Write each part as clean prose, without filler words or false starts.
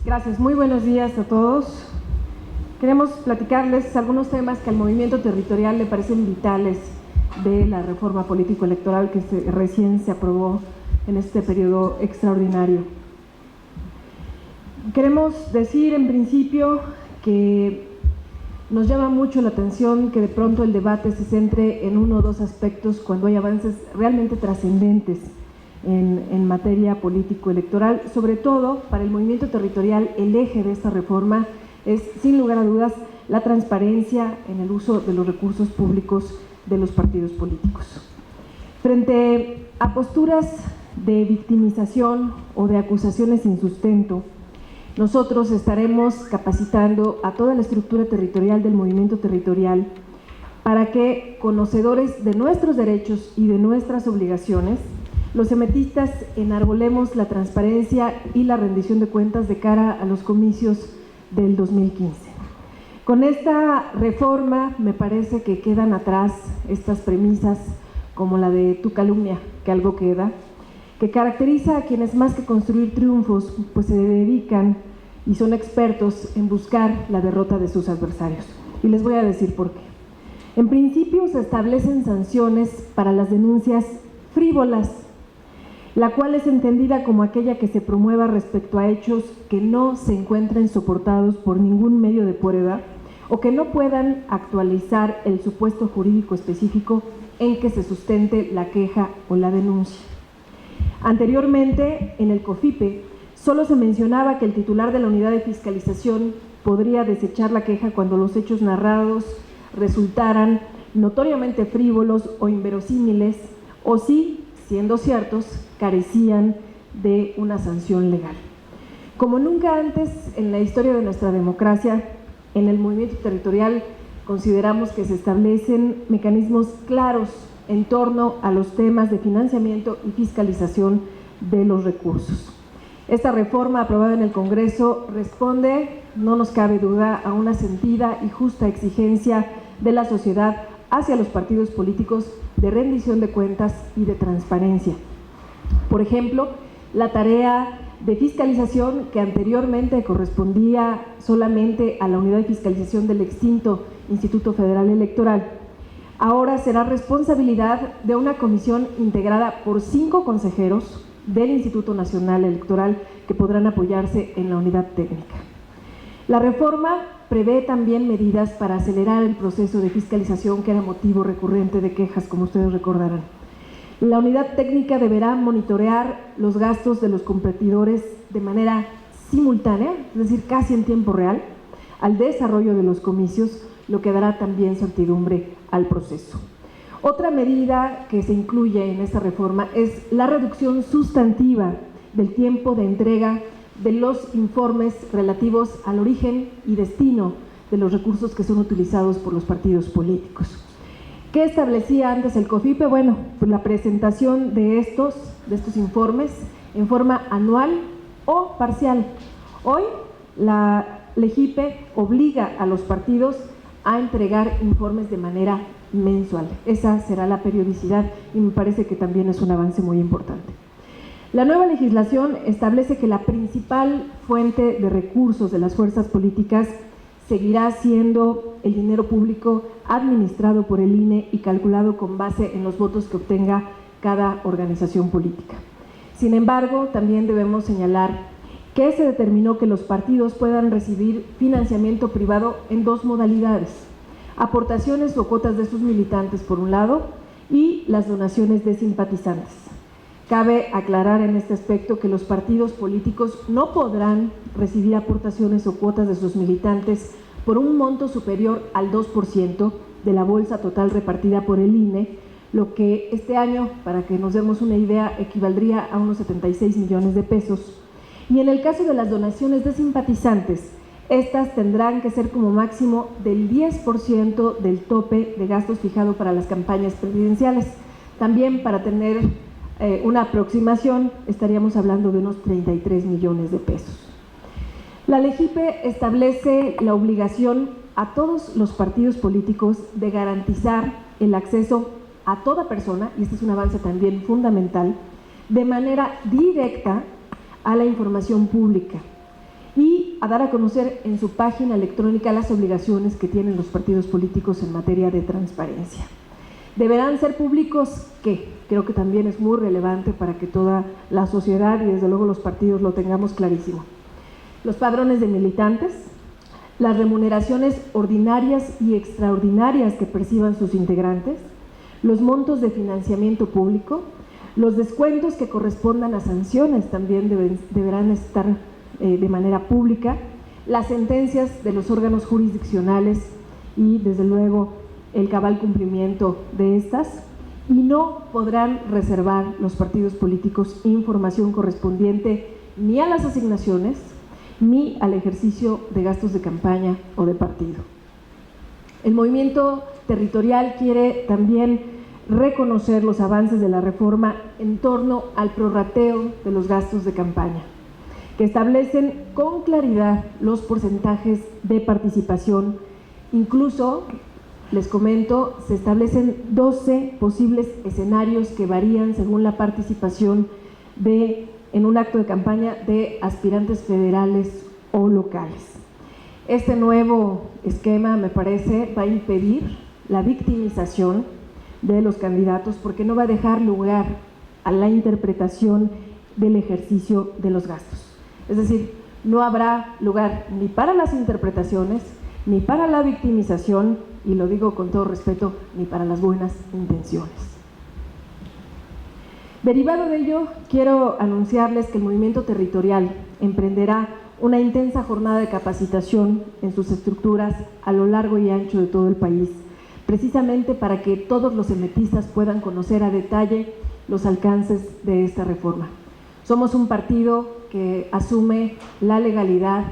Gracias, muy buenos días a todos. Queremos platicarles algunos temas que al movimiento territorial le parecen vitales de la reforma político-electoral que recién se aprobó en este periodo extraordinario. Queremos decir en principio que nos llama mucho la atención que de pronto el debate se centre en uno o dos aspectos cuando hay avances realmente trascendentes en materia político-electoral. Sobre todo, para el movimiento territorial, el eje de esta reforma es, sin lugar a dudas, la transparencia en el uso de los recursos públicos de los partidos políticos. Frente a posturas de victimización o de acusaciones sin sustento, nosotros estaremos capacitando a toda la estructura territorial del movimiento territorial para que, conocedores de nuestros derechos y de nuestras obligaciones, los emetistas enarbolemos la transparencia y la rendición de cuentas de cara a los comicios del 2015. Con esta reforma me parece que quedan atrás estas premisas como la de tu calumnia, que algo queda, que caracteriza a quienes más que construir triunfos, pues se dedican y son expertos en buscar la derrota de sus adversarios. Y les voy a decir por qué. En principio se establecen sanciones para las denuncias frívolas, la cual es entendida como aquella que se promueva respecto a hechos que no se encuentren soportados por ningún medio de prueba o que no puedan actualizar el supuesto jurídico específico en que se sustente la queja o la denuncia. Anteriormente, en el COFIPE, solo se mencionaba que el titular de la unidad de fiscalización podría desechar la queja cuando los hechos narrados resultaran notoriamente frívolos o inverosímiles, o si, siendo ciertos, carecían de una sanción legal. Como nunca antes en la historia de nuestra democracia, en el movimiento territorial consideramos que se establecen mecanismos claros en torno a los temas de financiamiento y fiscalización de los recursos. Esta reforma aprobada en el Congreso responde, no nos cabe duda, a una sentida y justa exigencia de la sociedad hacia los partidos políticos de rendición de cuentas y de transparencia. Por ejemplo, la tarea de fiscalización que anteriormente correspondía solamente a la unidad de fiscalización del extinto Instituto Federal Electoral, ahora será responsabilidad de una comisión integrada por 5 consejeros del Instituto Nacional Electoral que podrán apoyarse en la unidad técnica. La reforma prevé también medidas para acelerar el proceso de fiscalización que era motivo recurrente de quejas, como ustedes recordarán. La unidad técnica deberá monitorear los gastos de los competidores de manera simultánea, es decir, casi en tiempo real, al desarrollo de los comicios, lo que dará también certidumbre al proceso. Otra medida que se incluye en esta reforma es la reducción sustantiva del tiempo de entrega de los informes relativos al origen y destino de los recursos que son utilizados por los partidos políticos. ¿Qué establecía antes el COFIPE? Bueno, pues la presentación de estos informes en forma anual o parcial. Hoy la LEGIPE obliga a los partidos a entregar informes de manera mensual. Esa será la periodicidad y me parece que también es un avance muy importante. La nueva legislación establece que la principal fuente de recursos de las fuerzas políticas seguirá siendo el dinero público administrado por el INE y calculado con base en los votos que obtenga cada organización política. Sin embargo, también debemos señalar que se determinó que los partidos puedan recibir financiamiento privado en 2 modalidades: aportaciones o cuotas de sus militantes por un lado y las donaciones de simpatizantes. Cabe aclarar en este aspecto que los partidos políticos no podrán recibir aportaciones o cuotas de sus militantes por un monto superior al 2% de la bolsa total repartida por el INE, lo que este año, para que nos demos una idea, equivaldría a unos 76 millones de pesos. Y en el caso de las donaciones de simpatizantes, estas tendrán que ser como máximo del 10% del tope de gastos fijado para las campañas presidenciales. También, para tener una aproximación, estaríamos hablando de unos 33 millones de pesos. La LEGIPE establece la obligación a todos los partidos políticos de garantizar el acceso a toda persona, y este es un avance también fundamental, de manera directa a la información pública. Y a dar a conocer en su página electrónica las obligaciones que tienen los partidos políticos en materia de transparencia. Deberán ser públicos, que creo que también es muy relevante para que toda la sociedad y desde luego los partidos lo tengamos clarísimo. Los padrones de militantes, las remuneraciones ordinarias y extraordinarias que perciban sus integrantes, los montos de financiamiento público, los descuentos que correspondan a sanciones también deberán estar de manera pública, las sentencias de los órganos jurisdiccionales y desde luego el cabal cumplimiento de estas, y no podrán reservar los partidos políticos información correspondiente ni a las asignaciones ni al ejercicio de gastos de campaña o de partido. El movimiento territorial quiere también reconocer los avances de la reforma en torno al prorrateo de los gastos de campaña, que establecen con claridad los porcentajes de participación. Incluso, les comento, se establecen 12 posibles escenarios que varían según la participación en un acto de campaña de aspirantes federales o locales. Este nuevo esquema, me parece, va a impedir la victimización de los candidatos porque no va a dejar lugar a la interpretación del ejercicio de los gastos. Es decir, no habrá lugar ni para las interpretaciones, ni para la victimización, y lo digo con todo respeto, ni para las buenas intenciones. Derivado de ello, quiero anunciarles que el movimiento territorial emprenderá una intensa jornada de capacitación en sus estructuras a lo largo y ancho de todo el país, precisamente para que todos los emetistas puedan conocer a detalle los alcances de esta reforma. Somos un partido que asume la legalidad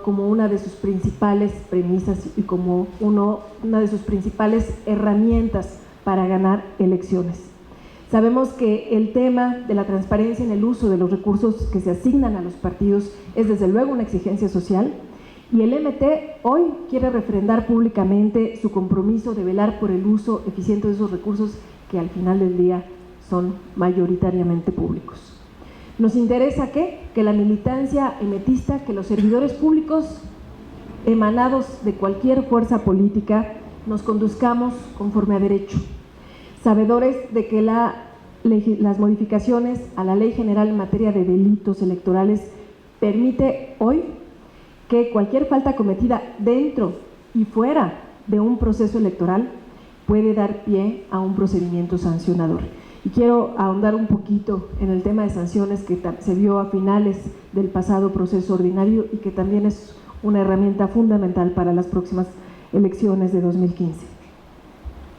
como una de sus principales premisas y como una de sus principales herramientas para ganar elecciones. Sabemos que el tema de la transparencia en el uso de los recursos que se asignan a los partidos es desde luego una exigencia social, y el MT hoy quiere refrendar públicamente su compromiso de velar por el uso eficiente de esos recursos que al final del día son mayoritariamente públicos. Nos interesa que la militancia emetista, que los servidores públicos emanados de cualquier fuerza política nos conduzcamos conforme a derecho, sabedores de que las modificaciones a la Ley General en materia de delitos electorales permite hoy que cualquier falta cometida dentro y fuera de un proceso electoral puede dar pie a un procedimiento sancionador. Y quiero ahondar un poquito en el tema de sanciones que se vio a finales del pasado proceso ordinario y que también es una herramienta fundamental para las próximas elecciones de 2015.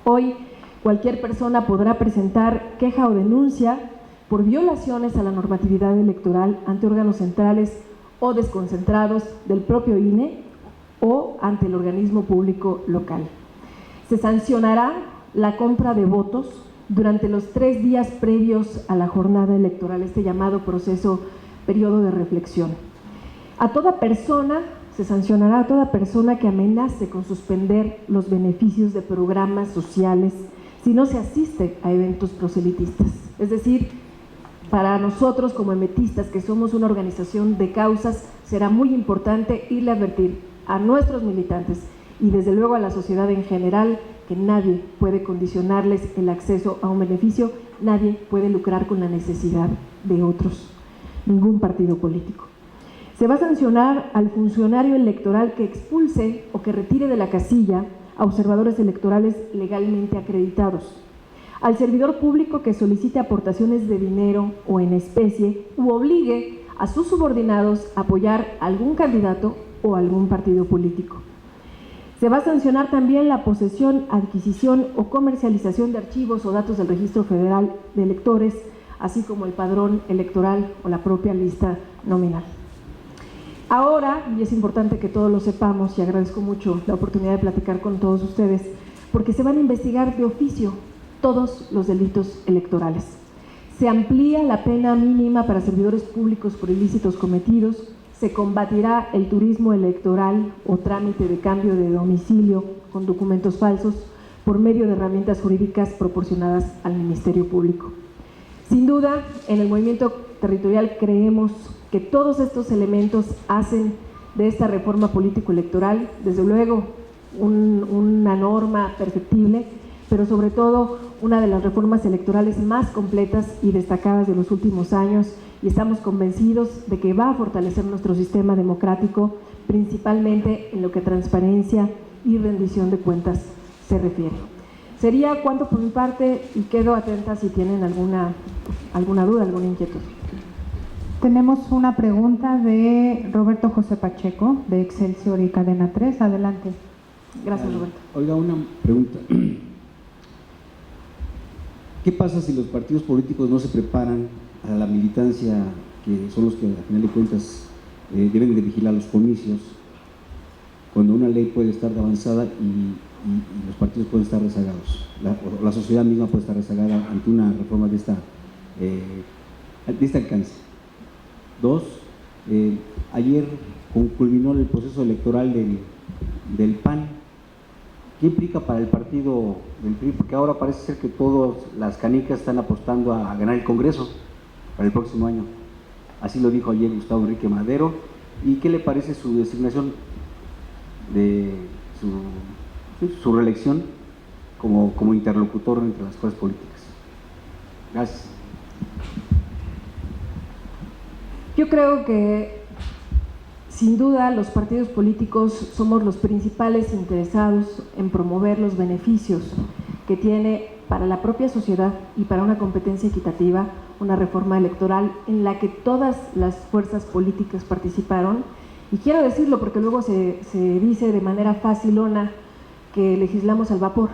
Hoy, cualquier persona podrá presentar queja o denuncia por violaciones a la normatividad electoral ante órganos centrales o desconcentrados del propio INE o ante el organismo público local. Se sancionará la compra de votos durante los 3 días previos a la jornada electoral, este llamado periodo de reflexión. Se sancionará a toda persona que amenace con suspender los beneficios de programas sociales si no se asiste a eventos proselitistas. Es decir, para nosotros como emetistas, que somos una organización de causas, será muy importante irle a advertir a nuestros militantes y desde luego a la sociedad en general que nadie puede condicionarles el acceso a un beneficio, nadie puede lucrar con la necesidad de otros, ningún partido político. Se va a sancionar al funcionario electoral que expulse o que retire de la casilla a observadores electorales legalmente acreditados, al servidor público que solicite aportaciones de dinero o en especie u obligue a sus subordinados a apoyar a algún candidato o algún partido político. Se va a sancionar también la posesión, adquisición o comercialización de archivos o datos del Registro Federal de Electores, así como el padrón electoral o la propia lista nominal. Ahora, y es importante que todos lo sepamos, y agradezco mucho la oportunidad de platicar con todos ustedes, porque se van a investigar de oficio todos los delitos electorales. Se amplía la pena mínima para servidores públicos por ilícitos cometidos, se combatirá el turismo electoral o trámite de cambio de domicilio con documentos falsos por medio de herramientas jurídicas proporcionadas al Ministerio Público. Sin duda, en el movimiento territorial creemos que todos estos elementos hacen de esta reforma político-electoral, desde luego una norma perfectible, pero sobre todo una de las reformas electorales más completas y destacadas de los últimos años, y estamos convencidos de que va a fortalecer nuestro sistema democrático, principalmente en lo que a transparencia y rendición de cuentas se refiere. Sería cuanto por mi parte y quedo atenta si tienen alguna duda, alguna inquietud. Tenemos una pregunta de Roberto José Pacheco, de Excelsior y Cadena 3. Adelante. Gracias, Roberto. Oiga, una pregunta. ¿Qué pasa si los partidos políticos no se preparan a la militancia, que son los que al final de cuentas deben de vigilar los comicios, cuando una ley puede estar de avanzada y los partidos pueden estar rezagados? La sociedad misma puede estar rezagada ante una reforma de este alcance. Dos, ayer culminó el proceso electoral del PAN. ¿Qué implica para el partido del PRI? Porque ahora parece ser que todas las canicas están apostando a ganar el Congreso para el próximo año. Así lo dijo ayer Gustavo Enrique Madero. ¿Y qué le parece su designación de su reelección como interlocutor entre las fuerzas políticas? Gracias. Yo creo que sin duda los partidos políticos somos los principales interesados en promover los beneficios que tiene para la propia sociedad y para una competencia equitativa una reforma electoral en la que todas las fuerzas políticas participaron. Y quiero decirlo porque luego se dice de manera facilona que legislamos al vapor.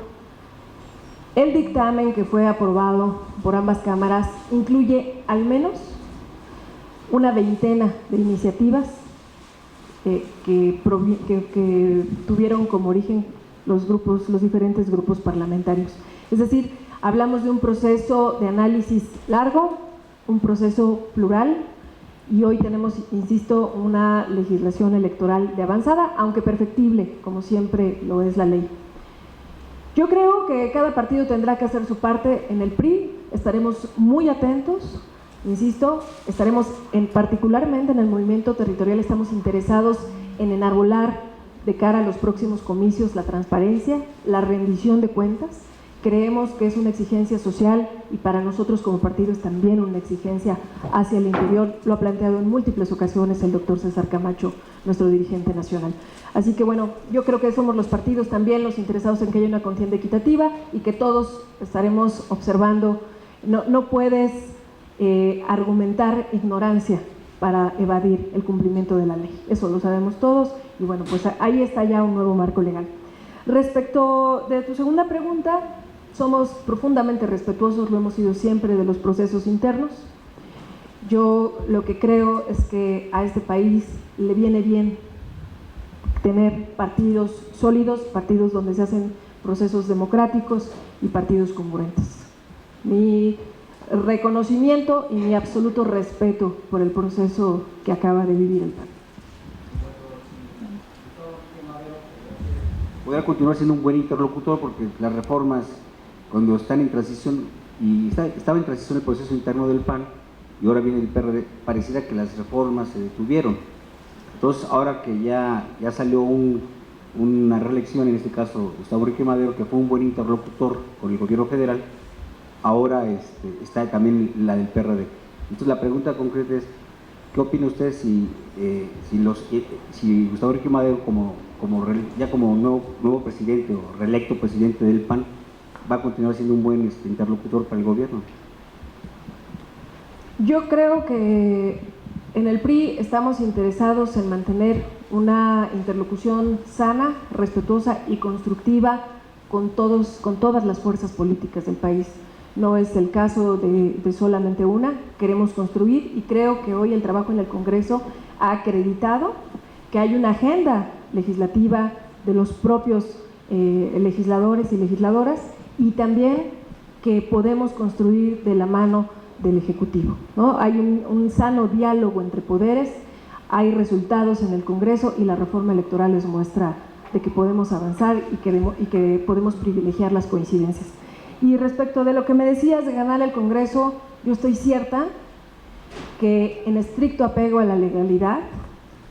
El dictamen que fue aprobado por ambas cámaras incluye al menos una veintena de iniciativas que tuvieron como origen los diferentes grupos parlamentarios. Es decir, hablamos de un proceso de análisis largo, un proceso plural, y hoy tenemos, insisto, una legislación electoral de avanzada, aunque perfectible, como siempre lo es la ley. Yo creo que cada partido tendrá que hacer su parte. En el PRI estaremos muy atentos. Insisto, estaremos particularmente en el movimiento territorial, estamos interesados en enarbolar de cara a los próximos comicios la transparencia, la rendición de cuentas. Creemos que es una exigencia social y para nosotros como partido es también una exigencia hacia el interior. Lo ha planteado en múltiples ocasiones el doctor César Camacho, nuestro dirigente nacional. Así que bueno, yo creo que somos los partidos también los interesados en que haya una contienda equitativa y que todos estaremos observando. No puedes argumentar ignorancia para evadir el cumplimiento de la ley. Eso lo sabemos todos y bueno, pues ahí está ya un nuevo marco legal. Respecto de tu segunda pregunta, somos profundamente respetuosos, lo hemos sido siempre, de los procesos internos. Yo lo que creo es que a este país le viene bien tener partidos sólidos, partidos donde se hacen procesos democráticos y partidos congruentes. Mi reconocimiento y mi absoluto respeto por el proceso que acaba de vivir el PAN. Podrá continuar siendo un buen interlocutor porque las reformas, cuando están en transición, y estaba en transición el proceso interno del PAN y ahora viene el PRD, pareciera que las reformas se detuvieron. Entonces, ahora que ya salió una reelección, en este caso Gustavo Enrique Madero, que fue un buen interlocutor con el gobierno federal, ahora está también la del PRD. Entonces la pregunta concreta es, ¿qué opina usted si Gustavo Enrique Madero ya como nuevo presidente o reelecto presidente del PAN va a continuar siendo un buen interlocutor para el gobierno? Yo creo que en el PRI estamos interesados en mantener una interlocución sana, respetuosa y constructiva con todas las fuerzas políticas del país. No es el caso de solamente una, queremos construir y creo que hoy el trabajo en el Congreso ha acreditado que hay una agenda legislativa de los propios legisladores y legisladoras y también que podemos construir de la mano del Ejecutivo, ¿no? Hay un sano diálogo entre poderes, hay resultados en el Congreso y la reforma electoral es muestra de que podemos avanzar y que podemos privilegiar las coincidencias. Y respecto de lo que me decías de ganar el Congreso, yo estoy cierta que en estricto apego a la legalidad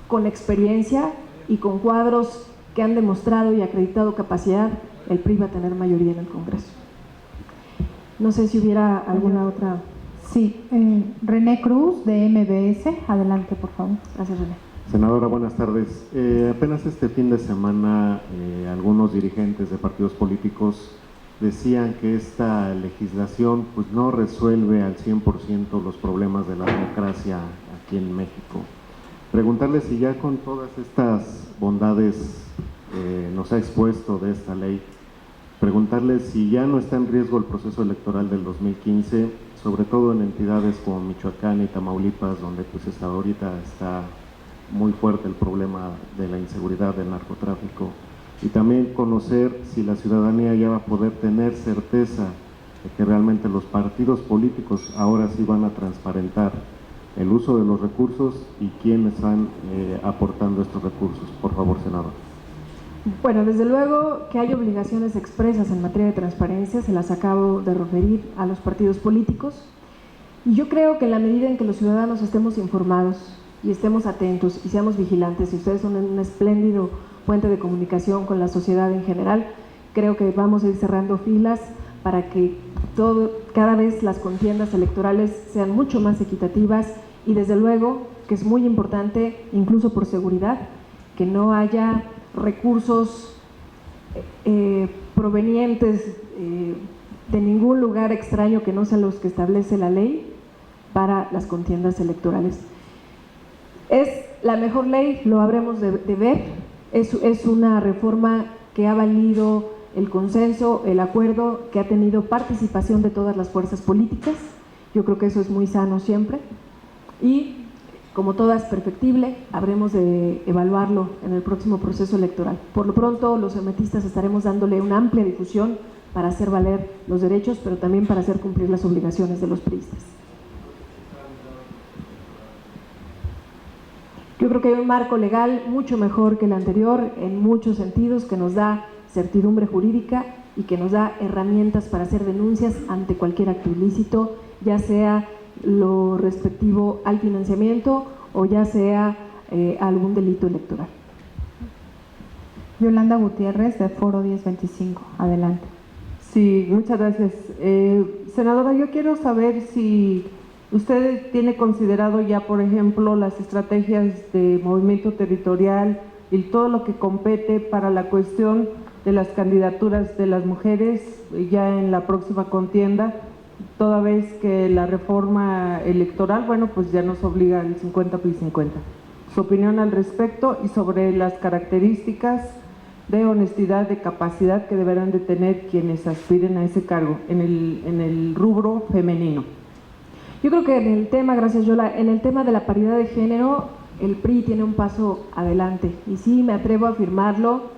con experiencia y con cuadros que han demostrado y acreditado capacidad, el PRI va a tener mayoría en el Congreso. No sé si hubiera alguna otra. Sí, René Cruz, de MBS. Adelante, por favor. Gracias, René. Senadora, buenas tardes. Apenas este fin de semana algunos dirigentes de partidos políticos decían que esta legislación pues no resuelve al 100% los problemas de la democracia aquí en México. Preguntarle si ya con todas estas bondades nos ha expuesto de esta ley, preguntarle si ya no está en riesgo el proceso electoral del 2015, sobre todo en entidades como Michoacán y Tamaulipas, donde pues hasta ahorita está muy fuerte el problema de la inseguridad, del narcotráfico, y también conocer si la ciudadanía ya va a poder tener certeza de que realmente los partidos políticos ahora sí van a transparentar el uso de los recursos y quiénes están aportando estos recursos. Por favor, senador. Bueno, desde luego que hay obligaciones expresas en materia de transparencia, se las acabo de referir a los partidos políticos, y yo creo que en la medida en que los ciudadanos estemos informados y estemos atentos y seamos vigilantes, y ustedes son un espléndido puente de comunicación con la sociedad en general, creo que vamos a ir cerrando filas para que cada vez las contiendas electorales sean mucho más equitativas, y desde luego que es muy importante, incluso por seguridad, que no haya recursos provenientes de ningún lugar extraño que no sean los que establece la ley para las contiendas electorales. Es la mejor ley, lo habremos de ver, es una reforma que ha valido el consenso, el acuerdo, que ha tenido participación de todas las fuerzas políticas. Yo creo que eso es muy sano siempre, y como toda es perfectible, habremos de evaluarlo en el próximo proceso electoral. Por lo pronto, los hermetistas estaremos dándole una amplia difusión para hacer valer los derechos, pero también para hacer cumplir las obligaciones de los priistas. Yo creo que hay un marco legal mucho mejor que el anterior en muchos sentidos, que nos da certidumbre jurídica y que nos da herramientas para hacer denuncias ante cualquier acto ilícito, ya sea lo respectivo al financiamiento o ya sea algún delito electoral. Yolanda Gutiérrez, de Foro 1025. Adelante. Sí, muchas gracias. Senadora, yo quiero saber si usted tiene considerado ya, por ejemplo, las estrategias de movimiento territorial y todo lo que compete para la cuestión de las candidaturas de las mujeres ya en la próxima contienda, toda vez que la reforma electoral, bueno, pues ya nos obliga al 50 y 50. Su opinión al respecto y sobre las características de honestidad, de capacidad que deberán de tener quienes aspiren a ese cargo en el rubro femenino. Yo creo que en el tema, gracias Yola, en el tema de la paridad de género, el PRI tiene un paso adelante, y sí me atrevo a afirmarlo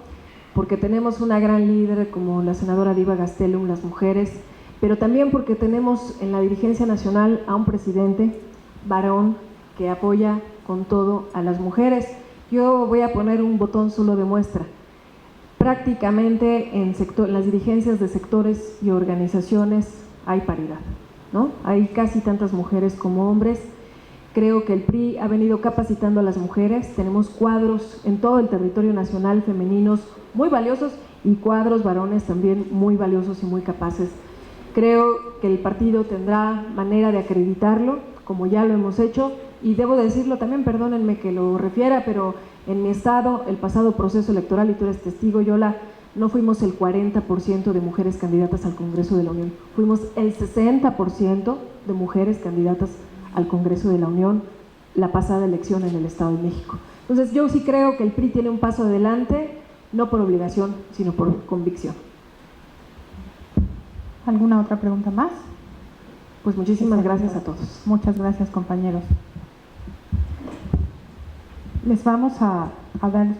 porque tenemos una gran líder como la senadora Diva Gastelum, las mujeres, pero también porque tenemos en la dirigencia nacional a un presidente varón que apoya con todo a las mujeres. Yo voy a poner un botón solo de muestra. Prácticamente en las dirigencias de sectores y organizaciones hay paridad, ¿no? Hay casi tantas mujeres como hombres. Creo que el PRI ha venido capacitando a las mujeres, tenemos cuadros en todo el territorio nacional femeninos muy valiosos y cuadros varones también muy valiosos y muy capaces. Creo que el partido tendrá manera de acreditarlo, como ya lo hemos hecho, y debo decirlo también, perdónenme que lo refiera, pero en mi estado, el pasado proceso electoral, y tú eres testigo, Yola, no fuimos el 40% de mujeres candidatas al Congreso de la Unión, fuimos el 60% de mujeres candidatas al Congreso de la Unión la pasada elección en el Estado de México. Entonces yo sí creo que el PRI tiene un paso adelante, no por obligación, sino por convicción. ¿Alguna otra pregunta más? Pues muchísimas gracias a todos. Muchas gracias, compañeros. Les vamos a dar